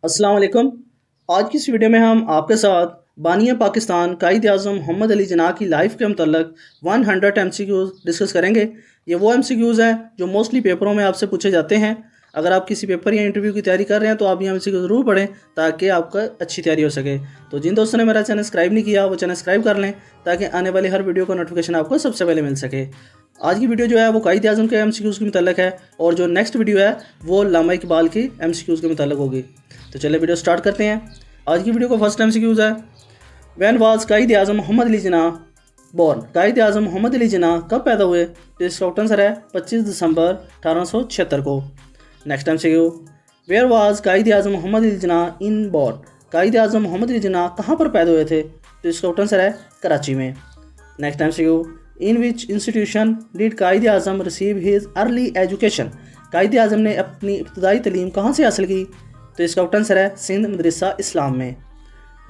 अस्सलाम वालेकुम। आज की इस वीडियो में हम आपके साथ बानिया पाकिस्तान कायद आज़म मोहम्मद अली जिन्ना की लाइफ के मतलब 100 MCQs डिस्कस करेंगे। ये वो MCQs हैं जो मोस्टली पेपरों में आपसे पूछे जाते हैं। अगर आप किसी पेपर या इंटरव्यू की तैयारी कर रहे हैं तो आप ये MCQ ज़रूर पढ़ें ताकि आपका अच्छी तैयारी हो सके। तो जिन दोस्तों ने मेरा चैनल सब्सक्राइब नहीं किया वो चैनल सब्सक्राइब कर लें ताकि आने वाली हर वीडियो का नोटिफिकेशन आपको सबसे पहले मिल सके। आज की वीडियो जो है वो कायद आज़म के MCQs के मतलब है और जो नेक्स्ट वीडियो है वो अल्लामा इकबाल की MCQs के मतलब होगी। तो चलिए वीडियो स्टार्ट करते हैं। आज की वीडियो का फर्स्ट MCQs है, when was Quaid Azam Mohammad Ali Jinnah born. Quaid Azam Mohammad Ali Jinnah कब पैदा हुए? तो इसका आंसर है 25 दिसंबर 1876 को। Next MCQ, where was Quaid Azam Mohammad Ali Jinnah in born. Quaid Azam Mohammad Ali Jinnah कहाँ पर पैदा हुए थे? तो इसका आंसर है कराची में। Next MCQ, in which institution did Quaid Azam receive his early education. Quaid Azam ने अपनी इब्तदाई तलीम कहाँ से हासिल की? तो इसका आंसर है सिंध मदरसा इस्लाम में।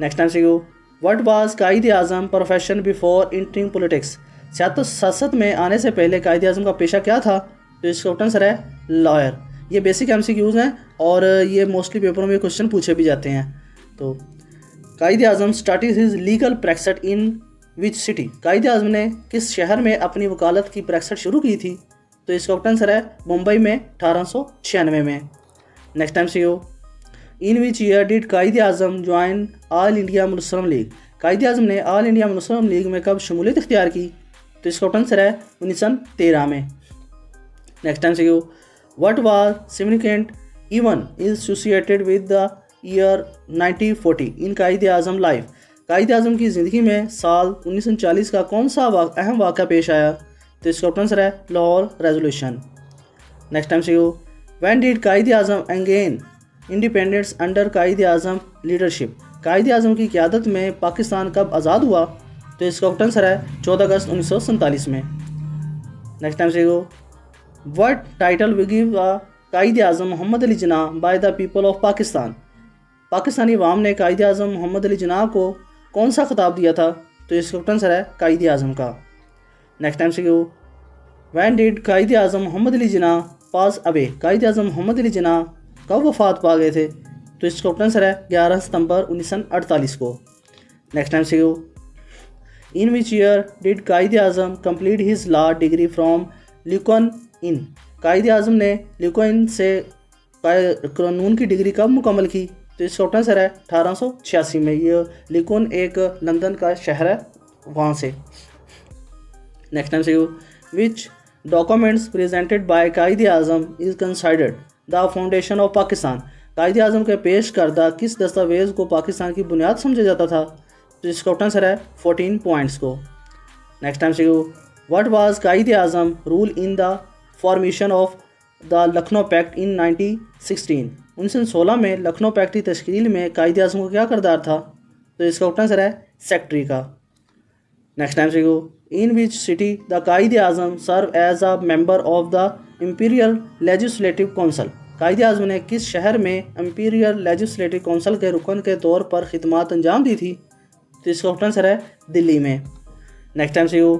Next MCQ, what was Quaid Azam profession before entering politics. सियासत में आने से पहले कायद आज़म का पेशा क्या था? तो इसका आंसर है लॉयर। ये बेसिक MCQs हैं और ये मोस्टली पेपरों में क्वेश्चन पूछे भी जाते हैं। तो Quaid Azam started his legal practice in which city. Quaid Azam ने किस शहर में अपनी वकालत की प्रैक्टिस शुरू की थी? तो इसका आंसर है मुंबई में 1896 में। Next MCQ, in which year did Quaid Azam join all India Muslim league. Quaid Azam ने ऑल इंडिया मुस्लिम लीग में कब शमूलियत इख्तियार की? तो इसका आंसर है 1913 में। Next MCQ, what was significant event is associated with the year 1940 in Quaid Azam life. Quaid Azam की ज़िंदगी में साल 1940 का कौन सा अहम वाक़या पेश आया? तो इसका आंसर है Lahore resolution. Next MCQ, when did Quaid Azam again independence under Quaid Azam leadership. Quaid Azam की क़यादत में पाकिस्तान कब आज़ाद हुआ? तो इसका आंसर है 14 अगस्त 1947 में। Next MCQ, what title we give Quaid Azam Mohammad Ali Jinnah by the people of Pakistan. Pakistani अवाम ने कायद आज़म मोहम्मद अली जिन्ना को कौन सा खिताब दिया था? तो इसका आंसर है कायद आज़म का। Next MCQ, when did Quaid Azam Mohammad Ali Jinnah pass away. Quaid Azam Mohammad Ali Jinnah कब वफ़ात पा गए थे? तो इसका आंसर है 11 सितंबर 1948 को। Next MCQ, in which year did Quaid Azam complete his law degree from Lincoln Inn. Quaid Azam ने लिंकन से कानून की डिग्री कब मुकम्मल की? तो इसका आंसर है 1886 में। ये लिंकन एक लंदन का शहर है, वहाँ से। Next MCQ, which documents presented by Quaid Azam is considered the foundation of Pakistan. Quaid Azam के पेश करदा किस दस्तावेज़ को पाकिस्तान की बुनियाद समझा जाता था? तो इसका आंसर है 14 पॉइंट्स को। Next MCQ, what was Quaid Azam rule in the formation of the Lucknow pact in 1916। 1916 में लखनऊ पैक्ट की तश्कील में कायद आज़म का क्या किरदार था? तो इसका आंसर है सेक्रेटरी का। Next MCQ, in which city the Quaid Azam serve as a member of the imperial legislative council. Quaid Azam ने किस शहर में इंपीरियल लेजिस्लेटिव काउंसिल के रुकन के तौर पर खिदमत अंजाम दी थी? तो इसका आंसर है दिल्ली में। Next MCQ,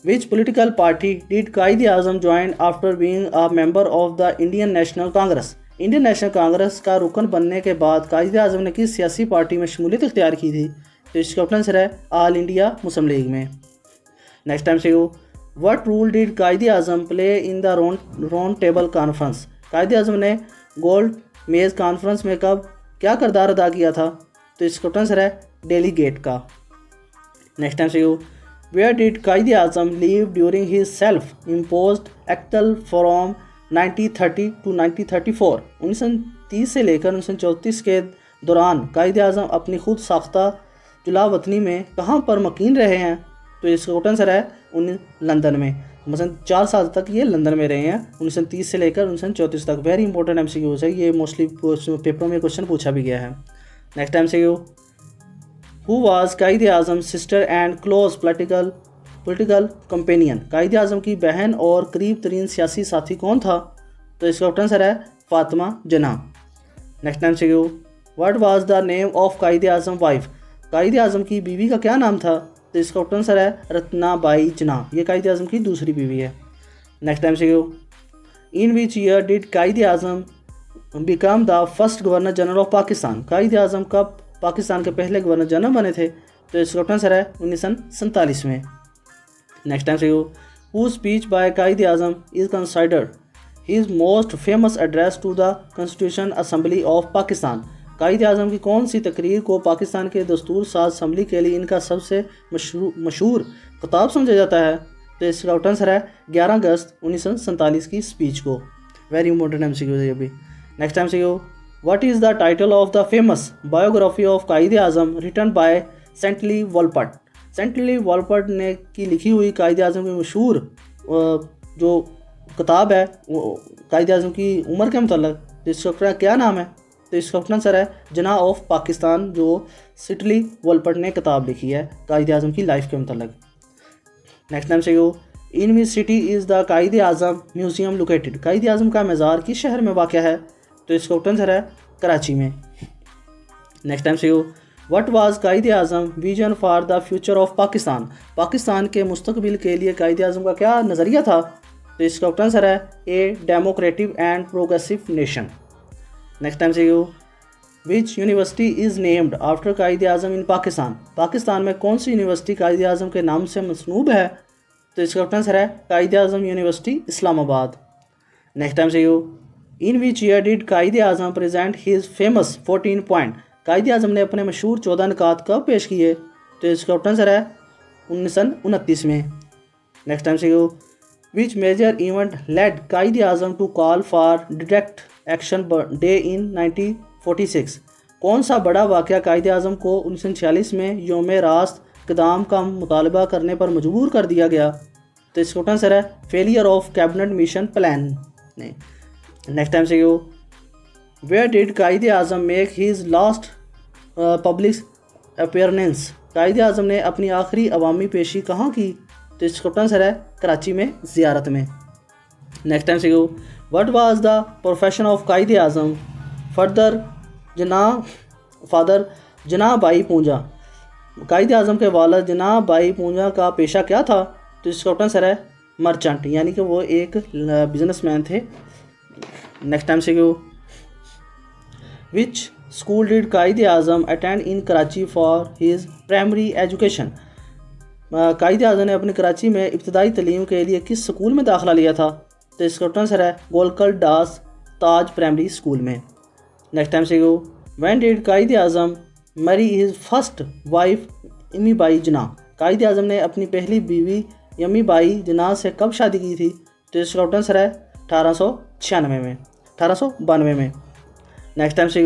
which political party did Quaid Azam join after being a member of the Indian national Congress. Indian national Congress का रुकन बनने के बाद कायद आज़म ने किस सियासी पार्टी में शमूलियत इख्तियार की थी? तो इसका आंसर है ऑल इंडिया मुस्लिम लीग में। Next MCQ, what role did Quaid Azam play in the round table conference. Quaid Azam ने गोल्ड मेज़ कॉन्फ्रेंस में कब क्या किरदार अदा किया था? तो इसका आंसर है डेलीगेट का। Next MCQ, where did Quaid Azam live during his self imposed exile from 1930 to 1934। 1930 से लेकर 1934 के दौरान कायद आज़म अपनी खुद साख्ता जुला वतनी में कहाँ पर मकीन रहे हैं? तो इसका आंसर है लंदन में। मतलब 4 साल तक ये लंदन में रहे हैं, 1930 से लेकर 1934 तक। वेरी इंपॉर्टेंट MCQs है, ये मोस्टली पेपरों में क्वेश्चन पूछा भी गया है। Next MCQ, who was Quaid Azam sister and close political companion. Quaid Azam की बहन और करीब तरीन सियासी साथी कौन था? तो इसका आंसर है Fatima Jinnah. Next MCQ, what was the name of Quaid Azam wife. Quaid Azam की बीवी का क्या नाम था? तो इसका आंसर है रत्नाबाई जिन्ना। ये कायद आज़म की दूसरी बीवी है। Next MCQ, in which year did Quaid Azam become the first governor general of Pakistan, Quaid Azam कब पाकिस्तान के पहले गवर्नर जनरल बने थे? तो इसका आंसर है 1947 में। नेक्स्ट टाइम से who speech by Quaid Azam is considered his most famous address to the constitution assembly of Pakistan, Quaid Azam की कौन सी तकरीर को पाकिस्तान के दस्तूर साज असम्बली के लिए इनका सबसे मशहूर खिताब समझा जाता है? तो इसका आंसर है 11 अगस्त 1947 की स्पीच को। वेरी इंपॉर्टेंट MCQ है ये भी। Next MCQ, what is the title of the famous biography of Quaid Azam written by Stanley Wolpert, Stanley Wolpert ने की लिखी हुई कायद आज़म की मशहूर जो किताब है कायद आज़म की उम्र के मतलब, तो इसका क्या नाम है? तो इसका आंसर है जना ऑफ पाकिस्तान, जो सेंटली वॉलपट ने किताब लिखी है कायद आज़म की लाइफ के मतलब। नेक्स्ट टाइम से in which city is the Quaid Azam museum located, Quaid Azam का मज़ार किस शहर में वाक़ है? तो इसका आंसर है कराची में। नेक्स्ट टाइम से what was Quaid Azam vision for the future of Pakistan, Pakistan के मुस्तकबिल के लिए कायद आज़म का क्या नज़रिया था? तो इसका आंसर है a democratic and progressive nation. Next time से which university is named after Quaid Azam in Pakistan, Pakistan में कौन सी यूनिवर्सिटी कायद आज़म के नाम से मसनूब है? तो इसका आंसर है Quaid Azam university Islamabad. Next time से in which year did Quaid Azam present his famous 14 point, Quaid Azam ने अपने मशहूर 14 निकात कब पेश किए? तो इसका आंसर है 1929 में। नेक्स्ट टाइम से which major event led Quaid Azam to call for direct action day in 1946, कौन सा बड़ा वाक़या कायद आज़म को 1946 में योम रास्त इक़दाम का मुतालबा करने पर मजबूर कर दिया गया? तो इसका आंसर है failure of cabinet mission plan. Next time से where did Quaid Azam make his last public appearance, Quaid Azam ने अपनी आखिरी अवामी पेशी कहाँ की? तो इसका आंसर है कराची में ज़ियारत में। नेक्स्ट टाइम से what was the profession of Quaid Azam father जना बाई पूंजा, कायद आज़म के वालिद जना बाई पूंजा का पेशा क्या था? तो इसका आंसर है मर्चेंट, यानी कि वो एक बिजनेसमैन थे। नेक्स्ट टाइम से which school did Quaid Azam attend in Karachi for his primary education, Quaid Azam ने अपनी कराची में इब्तदाई तलीम के लिए किस स्कूल में दाखिला लिया था? तो इसका आंसर है गोलकल दास ताज प्राइमरी स्कूल में। नेक्स्ट टाइम से when did Quaid Azam marry his first wife Emi Bai Jinnah, Quaid Azam ने अपनी पहली बीवी यमी बाई जना से कब शादी की थी? तो इसका आंसर है 1892 में। नेक्स्ट टाइम से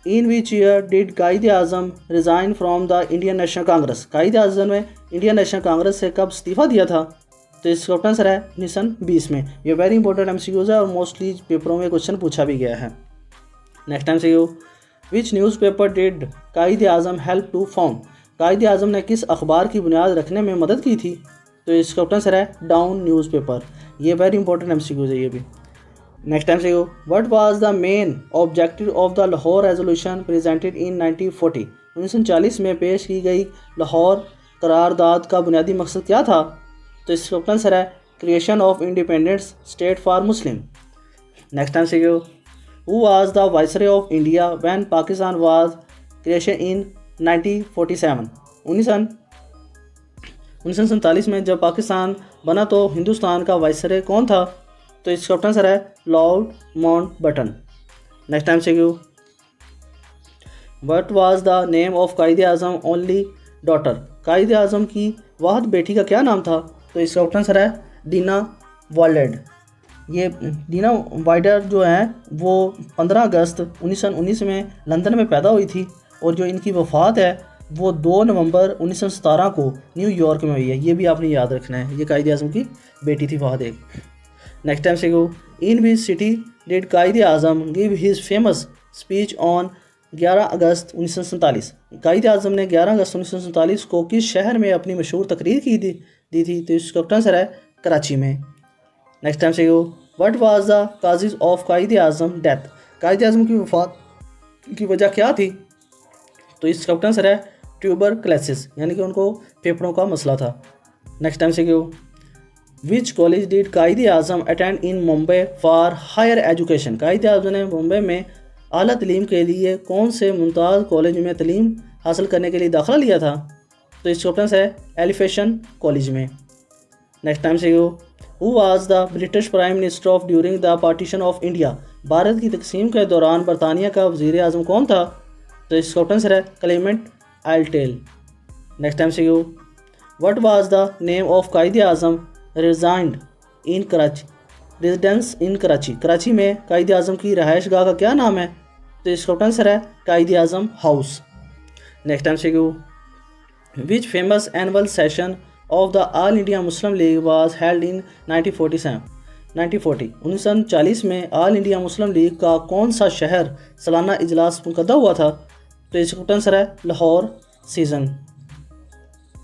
in which year did Quaid Azam resign from the Indian national Congress, Quaid Azam ने इंडियन नेशनल कांग्रेस से कब इस्तीफ़ा दिया था? तो इसका आंसर है 1920 में। ये वेरी इंपॉर्टेंट MCQs है और मोस्टली पेपरों में क्वेश्चन पूछा भी गया है। नेक्स्ट टाइम से which newspaper did Quaid Azam help to found, Quaid Azam ने किस अखबार की बुनियाद रखने में मदद की थी? तो इसका आंसर है डाउन न्यूज़पेपर। ये वेरी इंपॉर्टेंट MCQs है ये भी। नेक्स्ट टाइम से what was the main objective of the Lahore resolution presented in 1940, 1940 में पेश की गई लाहौर करारदाद का बुनियादी मकसद क्या था? तो इसका आंसर है creation of independent state for Muslim. Next time से who was the viceroy of India when Pakistan was creation in 1947, 1947 में जब पाकिस्तान बना तो हिंदुस्तान का वाइसरॉय कौन था? तो इसका आंसर है लॉर्ड माउंटबेटन। नेक्स्ट टाइम से what was the name of Quaid Azam only daughter, Quaid Azam की वाहद बेटी का क्या नाम था? तो इसका आंसर है दीना वाइल्ड। ये दीना वाइल्ड जो है वो 15 अगस्त 1919 में लंदन में पैदा हुई थी और जो इनकी वफ़ात है वो 2 नवंबर 1917 को न्यूयॉर्क में हुई है। ये भी आपने याद रखना है, ये कायद आज़म की बेटी थी वाहद एक। नेक्स्ट टाइम से in which city did Quaid Azam give his famous speech on 11 August 1947, Quaid Azam ने 11 अगस्त 1947 को किस शहर में अपनी मशहूर तकरीर दी थी? तो इसका आंसर है कराची में। नेक्स्ट टाइम से what was the causes of Quaid Azam death, Quaid Azam की वफ़ात की वजह क्या थी? तो इसका आंसर है ट्यूबरक्लोसिस, यानी कि उनको फेफड़ों का मसला था। नेक्स्ट टाइम से which college did Quaid Azam attend in Mumbai for higher education? Quaid Azam ने मुंबई में आला तलीम के लिए कौन से मुमताज़ कॉलेज में तलीम हासिल करने के लिए दाखिला लिया था? तो इसका ऑप्शन है एलिफेशन कॉलेज में। नेक्स्ट टाइम से you who was the British prime minister of during the partition of India? Bharat की तकसीम के दौरान बरतानिया का वज़ीर आज़म कौन था? तो इसका ऑप्शन है क्लेमेंट आइटेल। नेक्स्ट टाइम से you what was the name of Quaid Azam resigned in Karachi residence in Karachi? Karachi में कायद आज़म की रहायश गाह का क्या नाम है? तो इसका आंसर है कायद आज़म हाउस। नेक्स्ट टाइम से which famous annual session of the All India Muslim league was held in 1940 में ऑल इंडिया मुस्लिम लीग का कौन सा शहर सालाना इजलास मुनक़दा हुआ था? तो इसका आंसर है लाहौर सीज़न।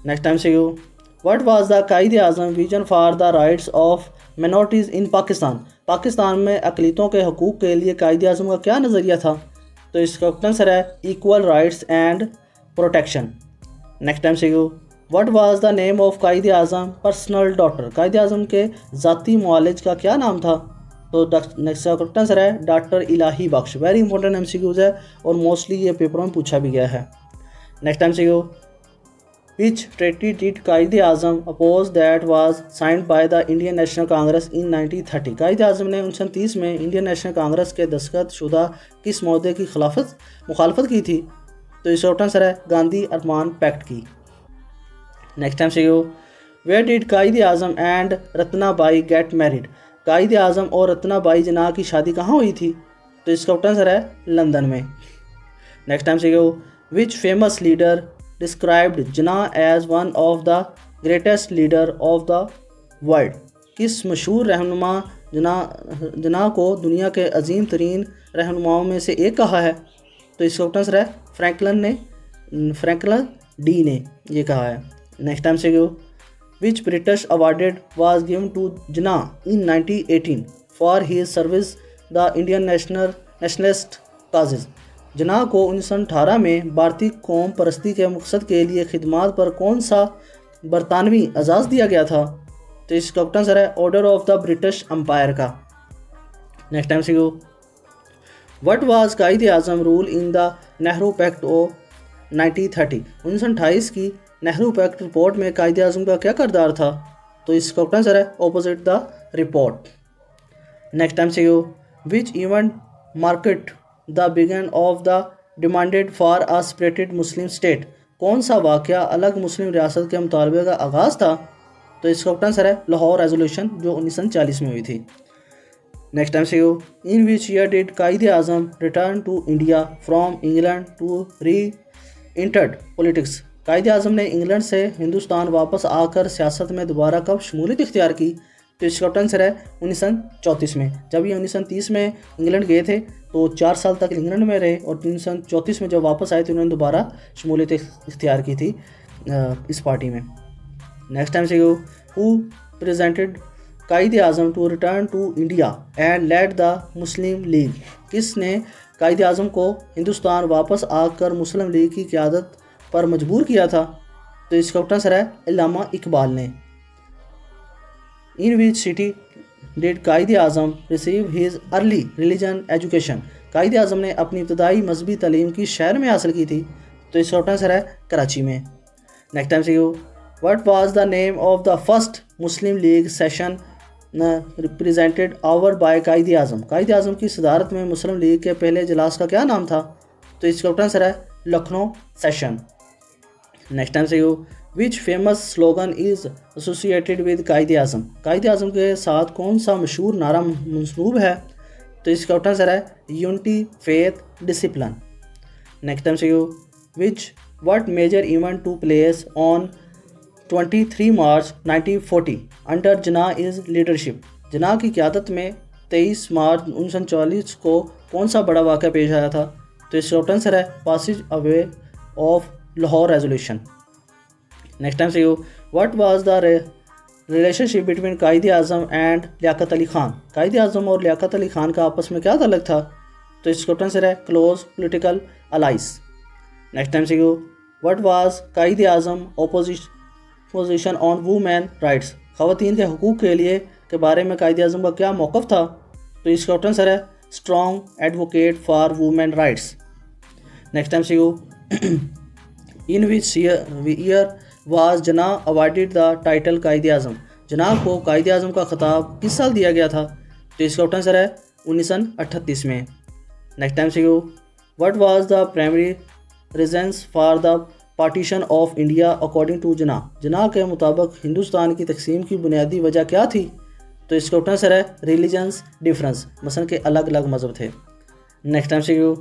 नेक्स्ट टाइम से what was the Quaid Azam vision for the rights of minorities in Pakistan? Pakistan में अक़लियतों के हकूक़ के लिए कायद आज़म का क्या नज़रिया था? तो इसका आंसर है equal rights and protection. Next time से what was the name of Quaid Azam personal doctor? Quaid Azam के ज़ाती मुआलिज का क्या नाम था? तो नेक्स्ट आंसर है doctor Ilahi Bakhsh. Very important MCQs है और मोस्टली ये पेपरों में पूछा भी गया है। नेक्स्ट टाइम से Which treaty did Quaid Azam oppose that was signed by the Indian national Congress in 1930? Quaid Azam ने 1930 में इंडियन नेशनल कांग्रेस के दस्तखत शुदा किस मुद्दे की मुखालफत की थी? तो इसका आंसर है गांधी अरमान पैक्ट की। नेक्स्ट टाइम से where did Quaid Azam and Ratanbai get married? Quaid Azam और रत्नाबाई जिन्ना की शादी कहाँ हुई थी? तो इसका आंसर है लंदन में। नेक्स्ट टाइम से which famous leader described Jinnah as one of the greatest leader of the world? किस मशहूर रहनुमा जिन्ना को दुनिया के अजीम तरीन रहनुमाओं में से एक कहा है? तो इसका आंसर है फ्रैंकलिन डी ने ये कहा है। नेक्स्ट टाइम से which British awarded was given to Jinnah in 1918 for his service the Indian nationalist causes? Jinnah को 1918 में भारतीय कौम परस्ती के मकसद के लिए खिदमात पर कौन सा बरतानवी एजाज़ दिया गया था? तो इसका आंसर है order of the British empire का। नेक्स्ट टाइम से what was Quaid Azam rule in the Nehru pact of 1930? 1928 की नेहरू पैक्ट रिपोर्ट में कायद आज़म का क्या किरदार था? तो इसका आंसर है opposite the report. Next time से which event market the begin of the demanded for a separated Muslim state? कौन सा वाक़या अलग मुस्लिम रियासत के मुतालबे का आगाज़ था? तो इसका आंसर है लाहौर रेजोल्यूशन जो 1940 में हुई थी। नेक्स्ट टाइम से in which year did Quaid Azam return to India from England to reentered politics? Quaid Azam ने इंग्लैंड से हिंदुस्तान वापस आकर सियासत में दोबारा कब शमूलियत इख्तियार की? तो इसका आंसर है 1934 में। जब ये 1930 में इंग्लैंड गए थे तो 4 साल तक इंग्लैंड में रहे और 1934 में जब वापस आए तो उन्होंने दोबारा शमूलियत इख्तियार की थी इस पार्टी में। नेक्स्ट टाइम से who presented Quaid Azam to return to India and led the Muslim League? किसने कायद आज़म को हिंदुस्तान वापस आकर मुस्लिम लीग की क़यादत पर मजबूर किया था? तो इसका आंसर है अल्लामा इकबाल ने। In which city did Quaid Azam receive his early religion education? Quaid Azam ने अपनी इब्तदाई मजहबी तालीम की शहर में हासिल की थी? तो इसका आंसर है कराची में। नेक्स्ट टाइम से what was the name of the first Muslim League session represented over by Quaid Azam? Quaid Azam की सदारत में मुस्लिम लीग के पहले इजलास का क्या नाम था? तो इसका आंसर है लखनऊ सेशन। नेक्स्ट टाइम से which famous slogan is associated with Quaid Azam? Quaid Azam के साथ कौन सा मशहूर नारा मंसूब है? तो इसका आंसर है unity faith discipline. Next time से which what major event to place on 23 March 1940 under Jinnah is leadership? Jinnah की क़यादत में 23 मार्च 1940 को कौन सा बड़ा वाक़या पेश आया था? तो इसका आंसर है passage away of Lahore resolution. Next time से what was the relationship between Quaid Azam and Liaquat Ali Khan? Quaid Azam और लियाकत अली खान का आपस में क्या ताल्लुक था? तो इसका आंसर है close political allies. Next time से what was Quaid Azam position on women rights? ख़वातीन के हकूक़ के लिए के बारे में कायद आज़म का क्या मौक़िफ़ था? तो इसका ऑप्शन सर है strong advocate for women rights. Next time see you in which year was Jinnah awarded the title Quaid Azam. Jinnah को कायद आज़म का खिताब किस साल दिया गया था? तो इसका ऑप्शन सर है 1938 में। नेक्स्ट टाइम से you what was the primary reasons for the partition of India according to Jinnah. Jinnah के मुताबिक हिंदुस्तान की तकसीम की बुनियादी वजह क्या थी? तो इसका ऑप्शन सर है रिलीजन्स डिफरेंस, मसलन के अलग अलग मज़हब थे। नेक्स्ट टाइम से you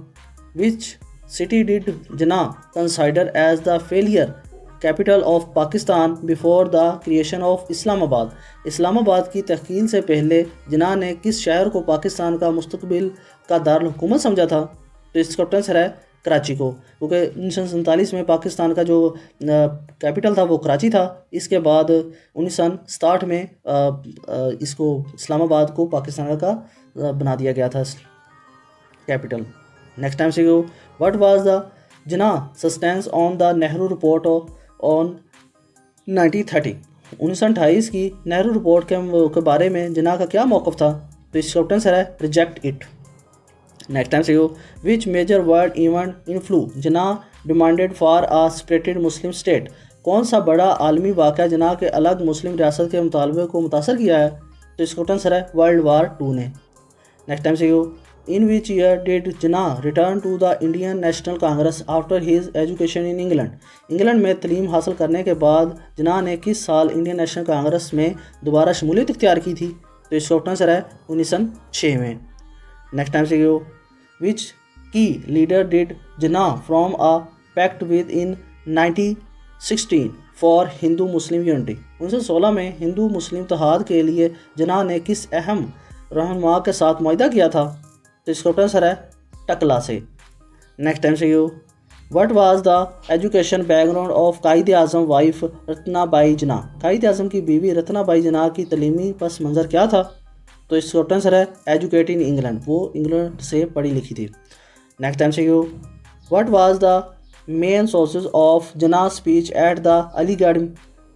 which city did Jinnah consider as the federal capital of Pakistan before the creation of Islamabad. Islamabad की तश्कील से पहले जना ने किस शहर को पाकिस्तान का मुस्तकबिल का दारुल हुकूमत समझा था? तो इसका आंसर है कराची को, क्योंकि 1947 में पाकिस्तान का जो कैपिटल था वो कराची था। इसके बाद 1960 में इसको इस्लामाबाद को पाकिस्तान का बना दिया गया था कैपिटल। नेक्स्ट टाइम से गो व्हाट वाज द जना sustains on the Nehru report on 1930। 1928 की नेहरू रिपोर्ट के बारे में जना का क्या मौक़िफ़ था? तो इसका आंसर है रिजेक्ट इट। नेक्स्ट टाइम से गो विच मेजर वर्ल्ड इवेंट इन्फ्लू जना demanded for uh separated Muslim state. कौन सा बड़ा आलमी वाक़या जना के अलग मुस्लिम रियासत के मुतालबे को मुतासर किया है? तो इसका आंसर है वर्ल्ड वार 2 ने। नेक्स्ट टाइम से go in which year did Jinnah return to the Indian national Congress after his education in England. England में तलीम हासिल करने के बाद जना ने किस साल इंडियन नेशनल कांग्रेस में दोबारा शमूलियत इख्तियार की थी? तो इसका आंसर है 1906 में। नेक्स्ट टाइम से go which key leader did Jinnah form a pact with in 1916 for Hindu Muslim unity. 1916 में हिंदू मुस्लिम इत्तेहाद के लिए जना ने किस अहम रहनुमा के साथ मुआहदा किया था? तो इसका आंसर है टकला से। नेक्स्ट टाइम से you what was the education background of Quaid Azam wife Ratnabai जना। कायद आज़म की बीवी रत्नाबाई जना की तलीमी पस मंज़र क्या था? तो इसका आंसर है एजुकेट इन इंग्लैंड, वो इंग्लैंड से पढ़ी लिखी थी। नेक्स्ट टाइम से you what was the main sources of Jinnah speech at the Aligarh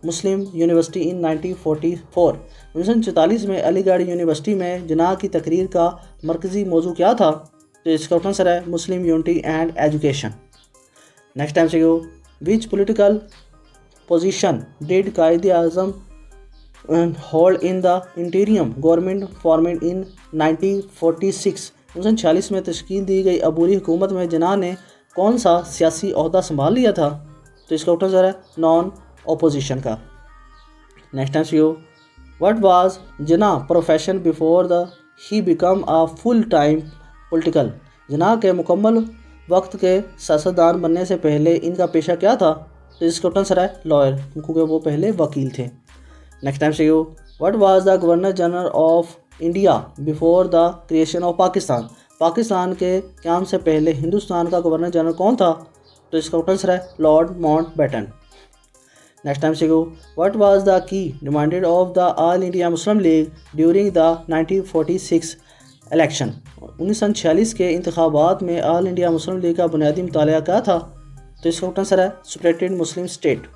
Muslim University in 1944। 1944 में अलीगढ़ यूनिवर्सिटी में जना की तकरीर का मरकज़ी मौजू क्या था? तो इसका आंसर है Muslim unity and education. Next time से you which political position did Quaid Azam hold in the interim government format in 1946। 1946 में तश्कील दी गई अबूरी हुकूमत में जना ने कौन सा सियासी ओहदा संभाल लिया था? तो इसका आंसर है नॉन ऑपोजिशन का। Next time you what was Jinnah profession before the he become a full time political. Jinnah के मुकम्मल वक्त के सियासतदान बनने से पहले इनका पेशा क्या था? तो इसका आंसर है लॉयर, क्योंकि वो पहले वकील थे। नेक्स्ट टाइम से you what was the governor general of India before the creation of Pakistan. Pakistan के क़याम से पहले हिंदुस्तान का गवर्नर जनरल कौन था? तो इसका आंसर है लॉर्ड माउंटबेटन। नेक्स्ट टाइम से go what was the key demanded of the All India Muslim league during the 1946 election. 1946 के इंतखाबात में ऑल इंडिया मुस्लिम लीग का बुनियादी मुताला क्या था? तो इसका आंसर है separated Muslim state.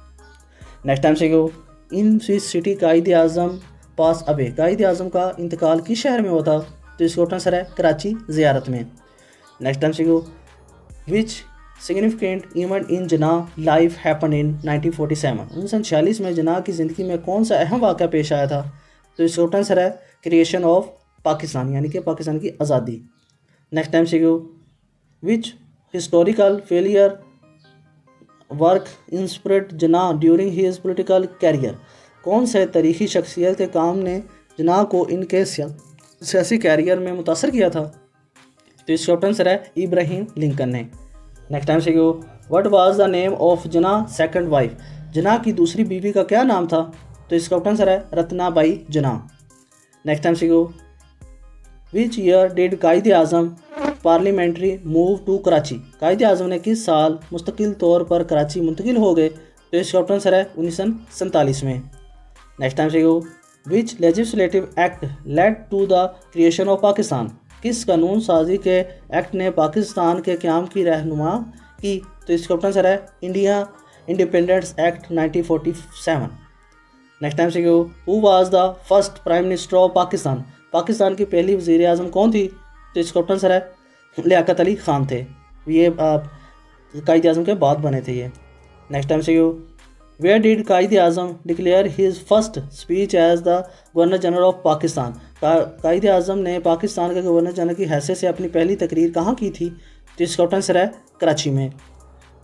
Next time से गो इन सिटी कायद आज़म पास अबे। कायद आज़म का इंतकाल किस शहर में हुआ था? तो इसका आंसर है कराची ज़ियारत में। नेक्स्ट टाइम से go which significant event in जना लाइफ हैपन इन 1947। 1946 में जना की ज़िंदगी में कौन सा अहम वाक़या पेश आया था? तो इसका आंसर है क्रिएशन ऑफ पाकिस्तान, यानी कि पाकिस्तान की आज़ादी। नेक्स्ट टाइम से गो विच हिस्टोरिकल फेलियर वर्क इंस्पिरेट जना ड्यूरिंग हिज पॉलिटिकल कैरियर। कौन से तारीखी शख्सियत के काम ने जना को इनके सियासी कैरियर में मुतासर किया था? तो इसका आंसर है इब्राहिम लिंकन ने। नेक्स्ट टाइम से go what was the name of जना सेकंड वाइफ। जना की दूसरी बीवी का क्या नाम था? तो इसका आंसर है रत्नाबाई जना। नेक्स्ट टाइम से go which year did Quaid Azam parliamentary move to Karachi. Quaid Azam ने किस साल मुस्तकिल तौर पर कराची मुंतकिल हो गए? तो इसका आंसर है 1947 में। नेक्स्ट टाइम से go which legislative act led to the creation of Pakistan. किस कानून साजी के एक्ट ने पाकिस्तान के क़याम की रहनुमा की? तो इसका आंसर है India independence act 1947। Next time से क्यों, who was the first prime minister of Pakistan, Pakistan की पहली वज़ीर आज़म कौन थी? तो इसका ऑप्शन सर है लियाकत अली ख़ान थे। ये कायद आज़म के बाद बने थे ये। नेक्स्ट टाइम से क्यों, where did Quaid Azam declare his first speech as the governor general of Pakistan, Quaid Azam ने पाकिस्तान के गवर्नर जनरल की हैसियत से अपनी पहली तकरीर कहाँ की थी? तो इसका ऑप्शन सर है कराची में।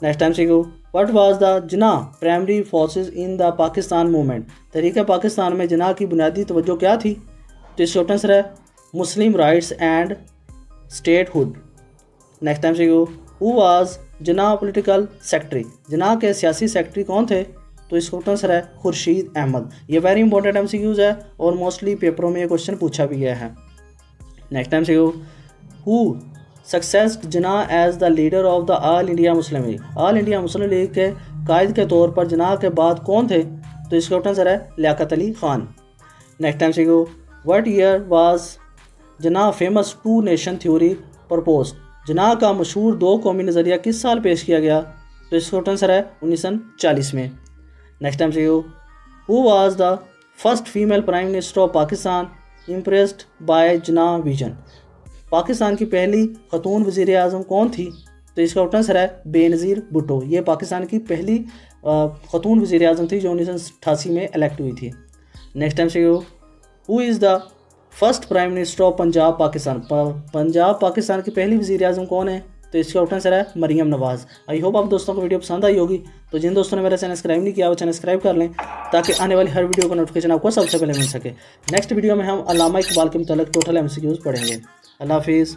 नेक्स्ट टाइम से क्यों, what was the Jinnah primary forces in the Pakistan movement, तहरीक पाकिस्तान में जिना की बुनियादी तवज्जो क्या थी? तो इसका ऑप्शन सर है Muslim rights and statehood. Next time से क्यों, who was Jinnah political secretary, Jinnah के सियासी सेक्रेटरी कौन थे? तो इसका आंसर है खुर्शीद अहमद। ये वेरी इंपॉर्टेंट एमसीक्यूज़ है और मोस्टली पेपरों में ये क्वेश्चन पूछा भी गया है। नेक्स्ट टाइम से who succeeded Jinnah as the leader of the All India Muslim League, All India Muslim League के कायद के तौर पर जिना के बाद कौन थे? तो इसका आंसर है लियाकत अली ख़ान। नेक्स्ट टाइम से what year was Jinnah famous two nation theory propose, Jinnah का मशहूर दो कौमी नज़रिया किस साल पेश किया गया? तो इसका आंसर है 1940 में। नेक्स्ट टाइम से who was the first female prime minister of Pakistan impressed by Jinnah vision, Pakistan की पहली खतून वज़ीर आज़म कौन थी? तो इसका आंसर है बेनज़ीर भुट्टो। ये पाकिस्तान की पहली खतून वज़ीर आज़म थी जो 1988 में इलेक्ट हुई थी। नेक्स्ट टाइम से who is the first prime minister of Punjab Pakistan, Punjab Pakistan की पहली वज़ीर आज़म कौन है? तो इसका आंसर है मरियम नवाज़। आई होप आप दोस्तों को वीडियो पसंद आई होगी। तो जिन दोस्तों ने मेरा चैनल सब्सक्राइब नहीं किया वो चैनल सब्सक्राइब कर लें ताकि आने वाली हर वीडियो का नोटिफिकेशन आपको सबसे पहले मिल सके। नेक्स्ट वीडियो में हम अल्लामा इकबाल के मुताल्लिक़ टोटल एमसीक्यूज़ पढ़ेंगे। अल्लाह हाफिज़।